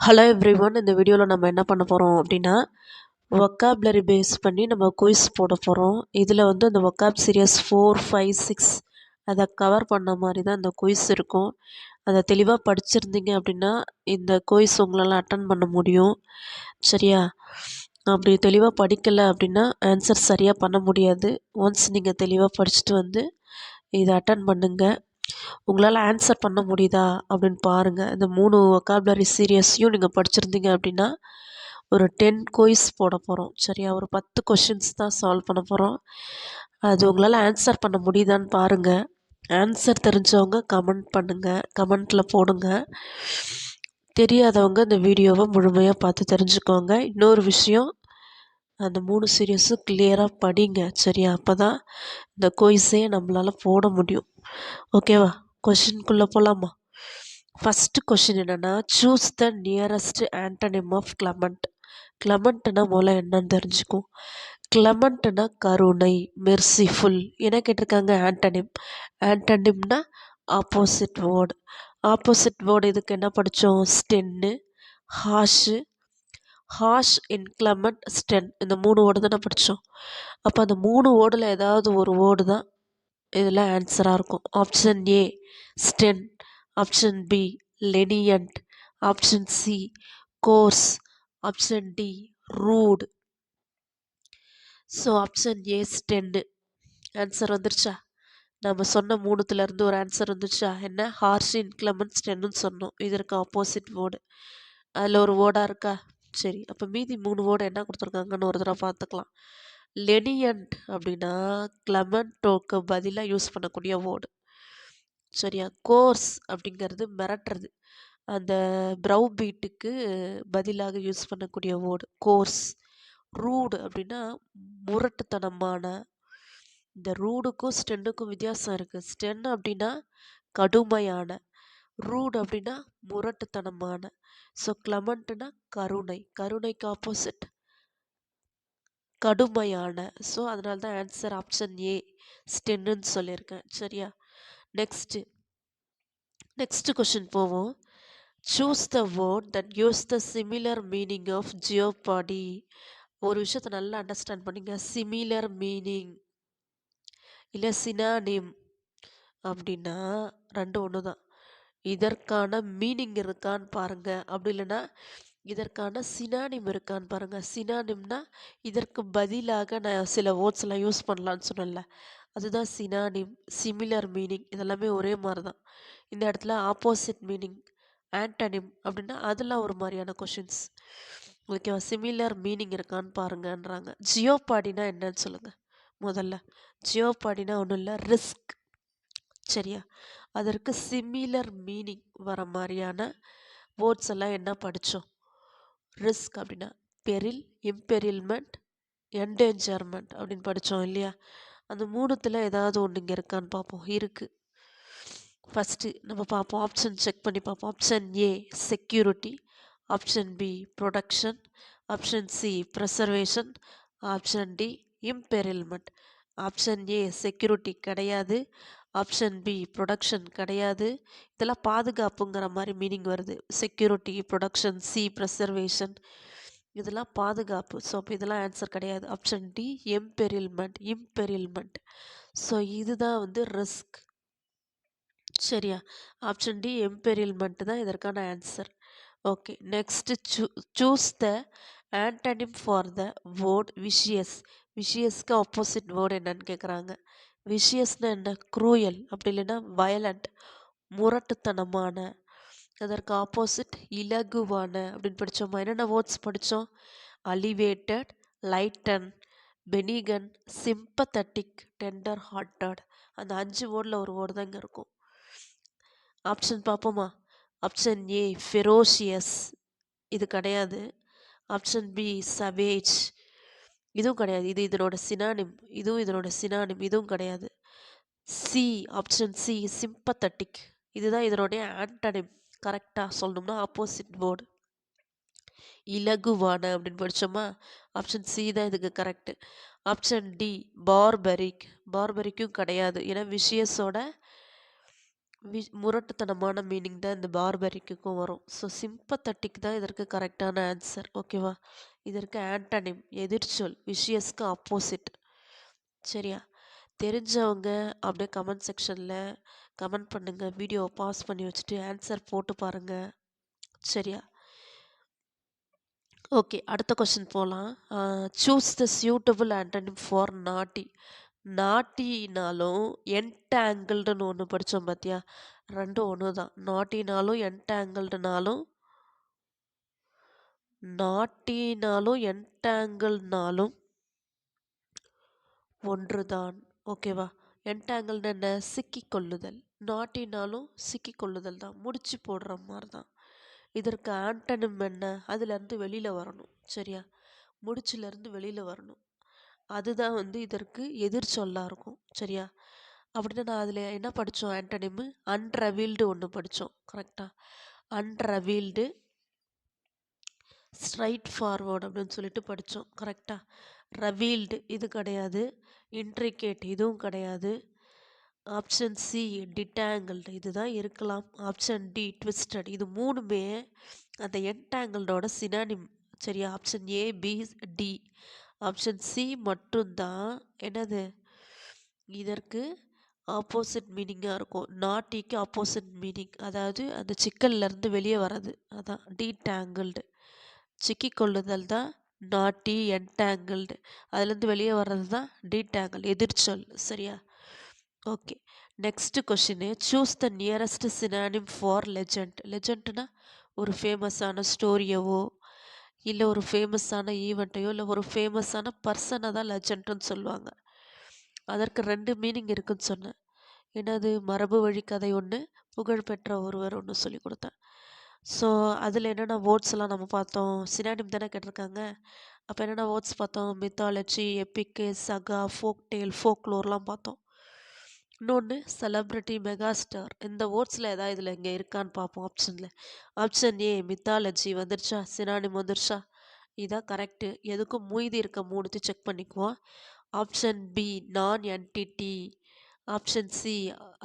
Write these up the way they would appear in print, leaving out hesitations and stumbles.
Hello everyone, இந்த வீடியோவில் நம்ம என்ன பண்ண போகிறோம் அப்படின்னா வொக்காபுலரி பேஸ் பண்ணி நம்ம குயிஸ் போட போகிறோம். இதில் வந்து அந்த வொக்காப் சீரியஸ் 4, 5, 6 அதை கவர் பண்ண மாதிரி தான் இந்த குயிஸ் இருக்கும். அதை தெளிவாக படிச்சிருந்தீங்க அப்படின்னா இந்த குயிஸ் உங்களால் அட்டன் பண்ண முடியும். சரியா? அப்படி தெளிவாக படிக்கலை அப்படின்னா ஆன்சர் சரியாக பண்ண முடியாது. ஒன்ஸ் நீங்கள் தெளிவாக படிச்சுட்டு வந்து இதை அட்டன் பண்ணுங்கள். உங்களால் ஆன்சர் பண்ண முடியுதா அப்படின்னு பாருங்கள். இந்த 3 வொக்காபுலரி சீரியஸையும் நீங்கள் படிச்சிருந்தீங்க அப்படின்னா ஒரு 10 குயிஸ் போட போகிறோம். சரியா? ஒரு 10 கொஷின்ஸ் தான் சால்வ் பண்ண போகிறோம். அது உங்களால் ஆன்சர் பண்ண முடியுதான்னு பாருங்கள். ஆன்சர் தெரிஞ்சவங்க கமெண்ட் பண்ணுங்கள், கமெண்ட்டில் போடுங்க. தெரியாதவங்க இந்த வீடியோவை முழுமையாக பார்த்து தெரிஞ்சுக்கோங்க. இன்னொரு விஷயம், அந்த 3 சீரியஸும் கிளியராக படிங்க. சரியா? அப்போ தான் இந்த குயிஸே நம்மளால் போட முடியும். ஓகேவா? கொஷின்குள்ளே போகலாமா? ஃபஸ்ட்டு கொஷின் என்னென்னா, choose the nearest antonym of clement. கிளமண்ட்னா முதல்ல என்னன்னு தெரிஞ்சுக்கும். கிளமண்ட்னா கருணை, மெர்சிஃபுல். என்ன கேட்டிருக்காங்க? ஆண்டனிம். ஆண்டனிம்னா ஆப்போசிட் வேர்டு. ஆப்போசிட் வேர்டு இதுக்கு என்ன படித்தோம்? ஸ்டென்னு, ஹாஷு. ஹாஷ், இன்க்ளமண்ட், ஸ்டென், இந்த 3 வேர்டு தானே படித்தோம். அப்போ அந்த 3 வேர்டில் ஏதாவது ஒரு வேர்டு தான் இதில் ஆன்சராக இருக்கும். Option A stern, option B lenient, option C coarse, option D rude. So option A ஸ்டென்னு. ஆன்சர் வந்துருச்சா? நம்ம சொன்ன 3த்துலேருந்து ஒரு ஆன்சர் வந்துருச்சா? என்ன? ஹார்ஷ், இன்க்ளமண்ட், ஸ்டென்னு சொன்னோம். இதற்கு ஆப்போசிட் வேர்டு. அதில் ஒரு வேர்டாக இருக்கா? சரி, அப்போ மீதி 3 வேர்டு என்ன கொடுத்துருக்காங்கன்னு ஒரு தடவை பார்த்துக்கலாம். லெனியன்ட் அப்படின்னா கிளமண்டோக்கு பதிலாக யூஸ் பண்ணக்கூடிய வேர்டு. சரியா? கோர்ஸ் அப்படிங்கிறது மிரட்டுறது. அந்த ப்ரௌ பீட்டுக்கு பதிலாக யூஸ் பண்ணக்கூடிய வேர்டு கோர்ஸ். ரூடு அப்படின்னா முரட்டுத்தனமான. இந்த ரூடுக்கும் ஸ்டென்னுக்கும் வித்தியாசம் இருக்குது. ஸ்டென் அப்படின்னா கடுமையான, ரூட் அப்படின்னா முரட்டுத்தனமான. ஸோ கிளமண்ட்னா கருணை, கருணைக்கு ஆப்போசிட் கடுமையான. ஸோ அதனால தான் ஆன்சர் ஆப்ஷன் ஏ ஸ்டென்னுன்னு சொல்லியிருக்கேன். சரியா? நெக்ஸ்ட் கொஷின் போவோம். Choose the word that use the similar meaning of jeopardy. ஒரு விஷயத்தை நல்லா அண்டர்ஸ்டாண்ட் பண்ணிங்க. சிமிலர் மீனிங் இல்லை சினானிம் அப்படின்னா ரெண்டும் ஒன்று தான். இதற்கான மீனிங் இருக்கான்னு பாருங்க. அப்படி இல்லைன்னா இதற்கான சினானிம் இருக்கான்னு பாருங்க. சினானிம்னா இதற்கு பதிலாக நான் சில வேர்ட்ஸ்லாம் யூஸ் பண்ணலான்னு சொன்னேன்ல, அதுதான் சினானிம். சிமிலர் மீனிங் இதெல்லாமே ஒரே மாதிரி தான். இந்த இடத்துல ஆப்போசிட் மீனிங், ஆன்டனிம் அப்படின்னா அதெல்லாம் ஒரு மாதிரியான கொஷின்ஸ். ஓகேவா? சிமிலர் மீனிங் இருக்கான்னு பாருங்கன்றாங்க. ஜியோபாடினா என்னன்னு சொல்லுங்க முதல்ல. ஜியோபாடினா ஒன்றும் இல்லை, ரிஸ்க். சரியா? அதற்கு சிமிலர் மீனிங் வர மாதிரியான வேர்ட்ஸ் எல்லாம் என்ன படித்தோம்? ரிஸ்க் அப்படின்னா பெரில், இம்பெரில்மெண்ட், என்டேஞ்சர்மெண்ட் அப்படின்னு படித்தோம் இல்லையா? அந்த 3த்துல ஏதாவது ஒன்று இங்கே இருக்கான்னு பார்ப்போம். இருக்குது. ஃபஸ்ட்டு நம்ம பார்ப்போம். ஆப்ஷன் செக் பண்ணி பார்ப்போம். Option A security, option B protection, option C preservation, option D imperilment. Option A security கிடையாது, ஆப்ஷன் பி ப்ரொடக்ஷன் கிடையாது. இதெல்லாம் பாதுகாப்புங்கிற மாதிரி மீனிங் வருது. செக்யூரிட்டி, ப்ரொடக்ஷன், சி ப்ரெசர்வேஷன், இதெல்லாம் பாதுகாப்பு. ஸோ அப்போ இதெல்லாம் ஆன்சர் கிடையாது. Option D imperilment, imperilment. So இதுதான் வந்து ரிஸ்க். சரியா? ஆப்ஷன் டி எம்பெரில்மெண்ட் தான் இதற்கான answer. Okay, next choose the antonym for the word vicious. விஷியஸ்க்கு ஆப்போசிட் வேர்டு என்னன்னு கேட்குறாங்க. விஷியஸ்னா என்ன? க்ரூயல், அப்படி இல்லைன்னா வயலண்ட், முரட்டுத்தனமான. அதற்கு ஆப்போசிட் இலகுவான அப்படின்னு படித்தோமா? என்னென்ன வேர்ட்ஸ் படித்தோம்? அலிவேட்டட், லைட்டன், பெனிகன், சிம்பத்தட்டிக், டெண்டர் ஹார்ட்டட். அந்த 5 வேர்டில் ஒரு வேர்டு தான் இங்கே இருக்கும். ஆப்ஷன் பார்ப்போமா? ஆப்ஷன் ஏ ஃபெரோஷியஸ், இது கிடையாது. ஆப்ஷன் பி சவேஜ், இதுவும் கிடையாது. இது இதனோட சினானிம், இதுவும் இதனோட சினானிம், இதுவும் கிடையாது. சி, ஆப்ஷன் சி சிம்பத்தட்டிக், இதுதான் இதனுடைய ஆன்டனிம். கரெக்டாக சொல்லணும்னா ஆப்போசிட் வேர்டு இலகுவான அப்படின்னு படித்தோமா? ஆப்ஷன் சி தான் இதுக்கு கரெக்டு. ஆப்ஷன் டி பார்பரிக், பார்பரிக்கும் கிடையாது. ஏன்னா விஷியஸோட முரட்டுத்தனமான மீனிங் தான் இந்த பார்பரிக்குக்கும் வரும். ஸோ சிம்பத்தட்டிக் தான் இதற்கு கரெக்டான ஆன்சர். ஓகேவா? இதற்கு ஆன்டனிம் எதிர்ச்சொல், விஷியஸ்க்கு ஆப்போசிட். சரியா? தெரிஞ்சவங்க அப்படியே கமெண்ட் செக்ஷனில் கமெண்ட் பண்ணுங்க. வீடியோவை பாஸ் பண்ணி வச்சுட்டு ஆன்சர் போட்டு பாருங்க. சரியா? ஓகே, அடுத்த கொஸ்டின் போகலாம். சூஸ் த சியூட்டபிள் ஆண்டனிம் ஃபார் நாட்டி. நாட்டினாலும் என்டாங்கிள்டுன்னு ஒன்று படித்தோம் பார்த்தியா? ரெண்டும் ஒன்று தான். நாட்டினாலும் என்டாங்கிள்னாலும் ஒன்று தான். ஓகேவா? என்டாங்கிள்டு என்ன? சிக்கிக்கொள்ளுதல். நாட்டினாலும் சிக்கிக்கொள்ளுதல் தான், முடிச்சு போடுற மாதிரி தான். இதற்கு ஆண்டனிம் என்ன? அதுலேருந்து வெளியில் வரணும். சரியா? முடிச்சிலேருந்து வெளியில் வரணும். அதுதான் வந்து இதற்கு எதிர்ச்சொல்லாக இருக்கும். சரியா? அப்படின்னா நான் அதில் என்ன படித்தோம்? ஆண்டனிமு அன்ரவீல்டு ஒன்று படித்தோம். கரெக்டாக? அன்ரவீல்டு, ஸ்ட்ரைட் ஃபார்வர்டு அப்படின்னு சொல்லிட்டு படித்தோம். கரெக்டாக? ரவீல்டு இது கிடையாது. இன்ட்ரிகேட் இதுவும் கிடையாது. ஆப்ஷன் சி டிட்டாங்கிள்டு இதுதான் இருக்கலாம். Option D twisted. இது மூணுமே அந்த என்டாங்கிள்டோட சினானிம். சரியா? Option A, B, D. Option C மட்டும்தான் என்னது இதற்கு ஆப்போசிட் மீனிங்காக இருக்கும். நாட்டிக்கு ஆப்போசிட் மீனிங், அதாவது அந்த சிக்கல்லேருந்து வெளியே வர்றது, அதான் டீடாங்கிள்டு. சிக்கி கொள்ளுதல் தான் நாட்டி, என்டாங்கிள்டு. அதுலேருந்து வெளியே வர்றது தான் டீடாங்கிள், எதிர்ச்சொல். சரியா? Okay, next question. Choose the nearest synonym for legend. லெஜண்ட்னா ஒரு ஃபேமஸான ஸ்டோரியவோ இல்லை ஒரு ஃபேமஸான ஈவெண்ட்டையோ இல்லை ஒரு ஃபேமஸான பர்சனை தான் லெஜண்ட்னு சொல்லுவாங்க. அதற்கு 2 மீனிங் இருக்குன்னு சொன்னேன். என்னது? மரபு வழி கதை ஒன்று, புகழ்பெற்ற ஒருவர் ஒன்று சொல்லி கொடுத்தேன். ஸோ அதில் என்னென்ன வேர்ட்ஸ்லாம் நம்ம பார்த்தோம்? சினானிம் தானே கேட்டிருக்காங்க. அப்போ என்னென்ன வேர்ட்ஸ் பார்த்தோம்? மித்தாலஜி, எப்பிக்கு, சகா, ஃபோக் டேல், ஃபோக்லோர்லாம் பார்த்தோம். இன்னொன்று செலப்ரிட்டி, மெகாஸ்டார். இந்த வேர்ட்ஸில் ஏதாவது இதில் இங்கே இருக்கான்னு பார்ப்போம் ஆப்ஷனில். ஆப்ஷன் ஏ மித்தாலஜி வந்துருச்சா? சினானிம் வந்துருச்சா? இதான் கரெக்டு. எதுக்கும் மூய்தி இருக்க மூணுத்து செக் பண்ணிக்குவோம். ஆப்ஷன் பி நான் என்டிட்டி. Option C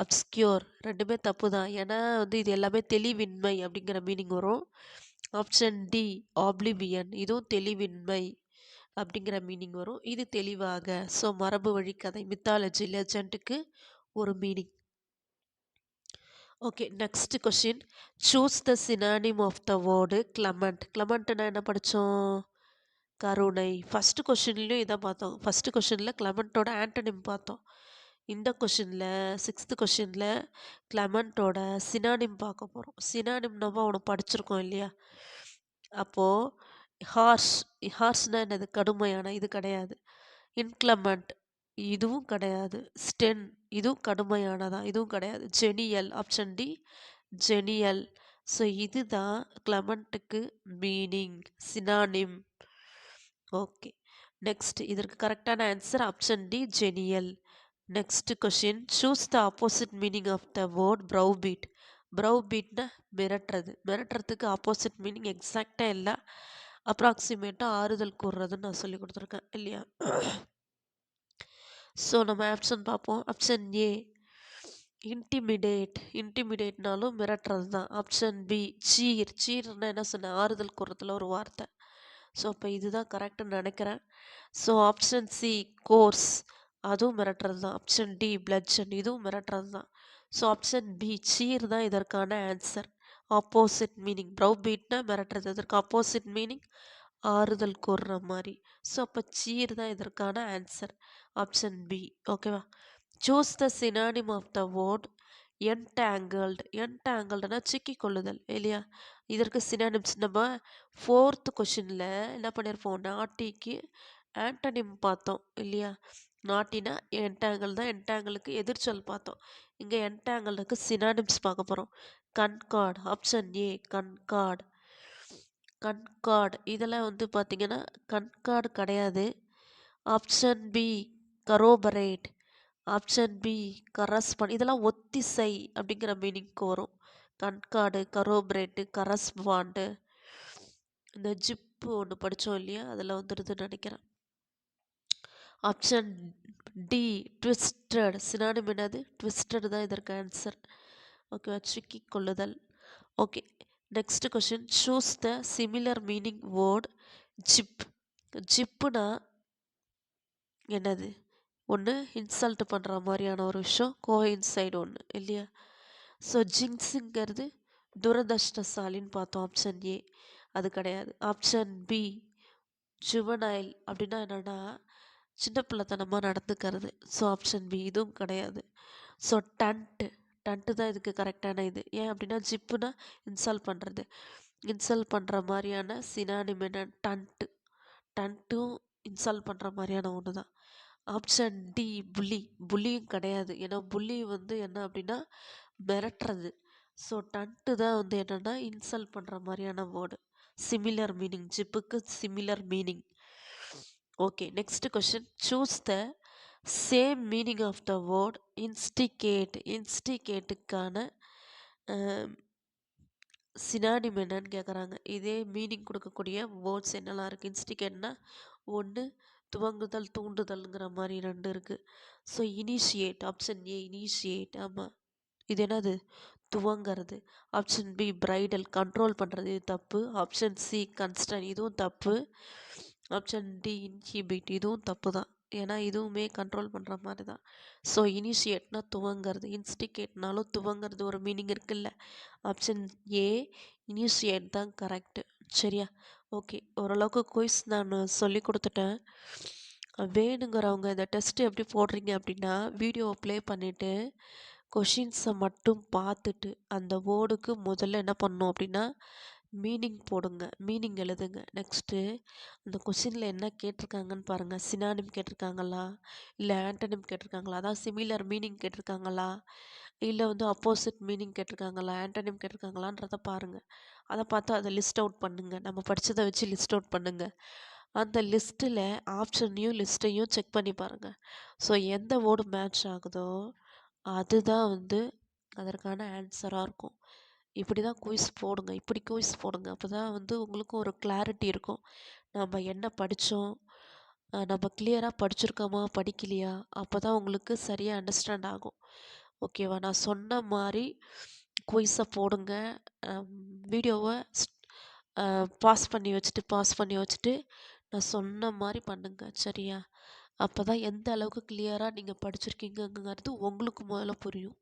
obscure. ரெண்டுமே தப்பு தான். ஏன்னா வந்து இது எல்லாமே தெளிவின்மை அப்படிங்கிற மீனிங் வரும். Option D oblivion. இதுவும் தெளிவின்மை அப்படிங்கிற மீனிங் வரும். இது தெளிவாக. ஸோ மரபு வழி கதை, மித்தாலஜி, லெஜண்டுக்கு ஒரு meaning. Okay, next question. Choose the synonym of the word clement. கிளமண்ட்னா என்ன படித்தோம்? கருணை. ஃபஸ்ட்டு கொஷின்லேயும் இதான் பார்த்தோம். ஃபஸ்ட்டு கொஷினில் கிளமண்ட்டோட ஆண்டனிம் பார்த்தோம். இந்த கொஷினில் 6th கொஷினில் கிளமண்ட்டோட சினானிம் பார்க்க போகிறோம். சினானிம் நம்ம ஒன்று படிச்சிருக்கோம் இல்லையா? அப்போது ஹார்ஸ்னால் என்னது? கடுமையான. இது கிடையாது. இன்க்ளமண்ட் இதுவும் கிடையாது. ஸ்டென் இதுவும் கடுமையானதான். இதுவும் கிடையாது. Genial. Option D genial. So இதுதான் கிளமண்ட்டுக்கு மீனிங், சினானிம். ஓகே, நெக்ஸ்ட் இதற்கு கரெக்டான answer option D genial. Next question. Choose the opposite meaning of the word browbeat. ப்ரௌபீட்னா மிரட்டுறது. மிரட்டுறதுக்கு ஆப்போசிட் மீனிங் எக்ஸாக்டாக இல்லை, அப்ராக்சிமேட்டாக ஆறுதல் கூறுறதுன்னு நான் சொல்லி கொடுத்துருக்கேன் இல்லையா? ஸோ நம்ம ஆப்ஷன் பார்ப்போம். ஆப்ஷன் ஏ இன்டிமிடேட். இன்டிமிடேட்னாலும் மிரட்டுறது தான். ஆப்ஷன் பி சீர். சீர்னா என்ன சொன்னேன்? ஆறுதல் கூறத்தில் ஒரு வார்த்தை. ஸோ அப்போ இதுதான் கரெக்டுன்னு நினைக்கிறேன். So option C coerce. அதுவும் மிரட்டுறது தான். Option D bludgeon. இதுவும் மிரட்டுறது தான். ஸோ ஆப்ஷன் பி சீர் தான் இதற்கான ஆன்சர். Opposite meaning. ப்ரௌபீட்னா மிரட்டுறது, இதற்கு ஆப்போசிட் மீனிங் ஆறுதல் கூறுற மாதிரி. ஸோ அப்போ சீர் தான் இதற்கான ஆன்சர். Option B. ஓகேவா? Choose the synonym of the word entangled. என்டாங்கிள்டுனா சிக்கி கொள்ளுதல் இல்லையா? இதற்கு சினானிம்ஸ் நம்ம 4th கொஷினில் என்ன பண்ணியிருப்போம்? நாட்டிக்கு ஆண்டனிம் பார்த்தோம் இல்லையா? நாட்டினா என்டாங்கிள் தான், என்டாங்கிளுக்கு எதிர்ச்சொல் பார்த்தோம். இங்கே என்டாங்கிளுக்கு சினானிம்ஸ் பார்க்க போகிறோம். Concord. Option A concord. Concord இதெல்லாம் வந்து பார்த்திங்கன்னா கன்கார்டு கிடையாது. Option B corroborate. Option B correspond. இதெல்லாம் ஒத்திசை அப்படிங்கிற மீனிங்க்கு வரும். Concord, corroborate, correspond. இந்த ஜிப்பு ஒன்று படித்தோம் இல்லையா? அதில் வந்துடுதுன்னு நினைக்கிறேன். Option D twisted. சினானிம் என்னது? ட்விஸ்டட் தான் இதற்கு ஆன்சர். ஓகேவா? சிக்கிக் கொள்ளுதல். Okay. Next question. Choose the similar meaning word gibe. ஜிப்புனா என்னது? ஒன்று இன்சல்ட் பண்ணுற மாதிரியான ஒரு விஷயம், கோஇன்சைடு ஒன்று இல்லையா? ஸோ ஜிங்ஸுங்கிறது துரதிர்ஷ்டசாலின்னு பார்த்தோம், ஆப்ஷன் ஏ. அது கிடையாது. ஆப்ஷன் பி ஜுவனைல் அப்படின்னா என்னென்னா சின்ன பிள்ளைத்தனமாக நடந்துக்கிறது. ஸோ ஆப்ஷன் பி இதுவும் கிடையாது. ஸோ டன்ட்டு தான் இதுக்கு கரெக்டான இது. ஏன் அப்படின்னா ஜிப்புனா இன்சல்ட் பண்ணுறது. இன்சல்ட் பண்ணுற மாதிரியான சினானிம் என்ன? டன்ட்டும் இன்சல்ட் பண்ணுற மாதிரியான ஒன்று தான். ஆப்ஷன் டி புல்லியும் கிடையாது. ஏன்னா புல்லி வந்து என்ன அப்படின்னா மிரட்டுறது. ஸோ டன்ட்டு தான் வந்து என்னென்னா இன்சல்ட் பண்ணுற மாதிரியான வேர்டு. சிமிலர் மீனிங், ஜிப்புக்கு similar meaning. Okay. Next question. Choose the same meaning of the word instigate. இன்ஸ்டிகேட்டுக்கான சினானிம் என்னன்னு கேட்குறாங்க. இதே மீனிங் கொடுக்கக்கூடிய வேர்ட்ஸ் என்னெல்லாம் இருக்குது? இன்ஸ்டிகேட்னா ஒன்று துவங்குதல், தூண்டுதல்ங்கிற மாதிரி 2 இருக்குது. So initiate, option A initiate. ஆமாம், இது என்னது? துவங்கிறது. ஆப்ஷன் பி பிரைடல், கண்ட்ரோல் பண்ணுறது. இது தப்பு. ஆப்ஷன் சி கன்ஸ்டன், இதுவும் தப்பு. ஆப்ஷன் டி இன்ஹிபிட், இதுவும் தப்பு தான். ஏன்னா இதுவுமே கண்ட்ரோல் பண்ணுற மாதிரி தான். ஸோ இனிஷியேட்னா துவங்கிறது, இன்ஸ்டிகேட்னாலும் துவங்கிறது ஒரு மீனிங் இருக்குல்ல. ஆப்ஷன் ஏ இனிஷியேட் தான் கரெக்டு. சரியா? ஓகே. ஓரளவுக்கு குயிஸ் நான் சொல்லி கொடுத்துட்டேன். வேணுங்கிறவங்க இந்த டெஸ்ட் எப்படி போடுறீங்க அப்படின்னா, வீடியோவை ப்ளே பண்ணிவிட்டு கொஷின்ஸை மட்டும் பார்த்துட்டு அந்த வேர்டுக்கு முதல்ல என்ன பண்ணணும் அப்படின்னா மீனிங் போடுங்க, மீனிங் எழுதுங்க. நெக்ஸ்ட்டு அந்த கொஷினில் என்ன கேட்டிருக்காங்கன்னு பாருங்கள். சினானிம் கேட்டிருக்காங்களா, இல்லை ஆண்டனிம் கேட்டிருக்காங்களா, அதாவது சிமிலர் மீனிங் கேட்டிருக்காங்களா, இல்லை வந்து அப்போசிட் மீனிங் கேட்டிருக்காங்களா, ஆண்டனிம் கேட்டிருக்காங்களான்றதை பாருங்கள். அதை பார்த்து அதை லிஸ்ட் அவுட் பண்ணுங்கள். நம்ம படித்ததை வச்சு லிஸ்ட் அவுட் பண்ணுங்கள். அந்த லிஸ்ட்டில் ஆப்ஷனையும் லிஸ்ட்டையும் செக் பண்ணி பாருங்கள். ஸோ எந்த வேர்டு மேட்ச் ஆகுதோ அதுதான் வந்து அதற்கான ஆன்சராக இருக்கும். இப்படி தான் குயிஸ் போடுங்க, இப்படி குயிஸ் போடுங்க. அப்போ தான் வந்து உங்களுக்கும் ஒரு கிளாரிட்டி இருக்கும். நம்ம என்ன படித்தோம், நம்ம கிளியராக படிச்சிருக்கோமா படிக்கலையா, அப்போ தான் உங்களுக்கு சரியாக அண்டர்ஸ்டாண்ட் ஆகும். ஓகேவா? நான் சொன்ன மாதிரி குயிஸை போடுங்க. வீடியோவை பாஸ் பண்ணி வச்சுட்டு நான் சொன்ன மாதிரி பண்ணுங்க. சரியா? அப்போ தான் எந்த அளவுக்கு கிளியராக நீங்கள் படிச்சிருக்கீங்கங்கிறது உங்களுக்கு முதல்ல புரியும்.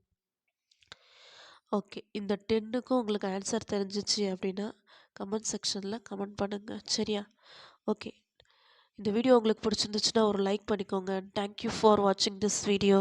ஓகே. இந்த 10க்கும் உங்களுக்கு ஆன்சர் தெரிஞ்சிச்சு அப்படின்னா கமெண்ட் செக்ஷனில் கமெண்ட் பண்ணுங்கள். சரியா? ஓகே. இந்த வீடியோ உங்களுக்கு பிடிச்சிருந்துச்சுன்னா ஒரு லைக் பண்ணிக்கோங்க. தேங்க்யூ ஃபார் வாட்சிங் திஸ் வீடியோ.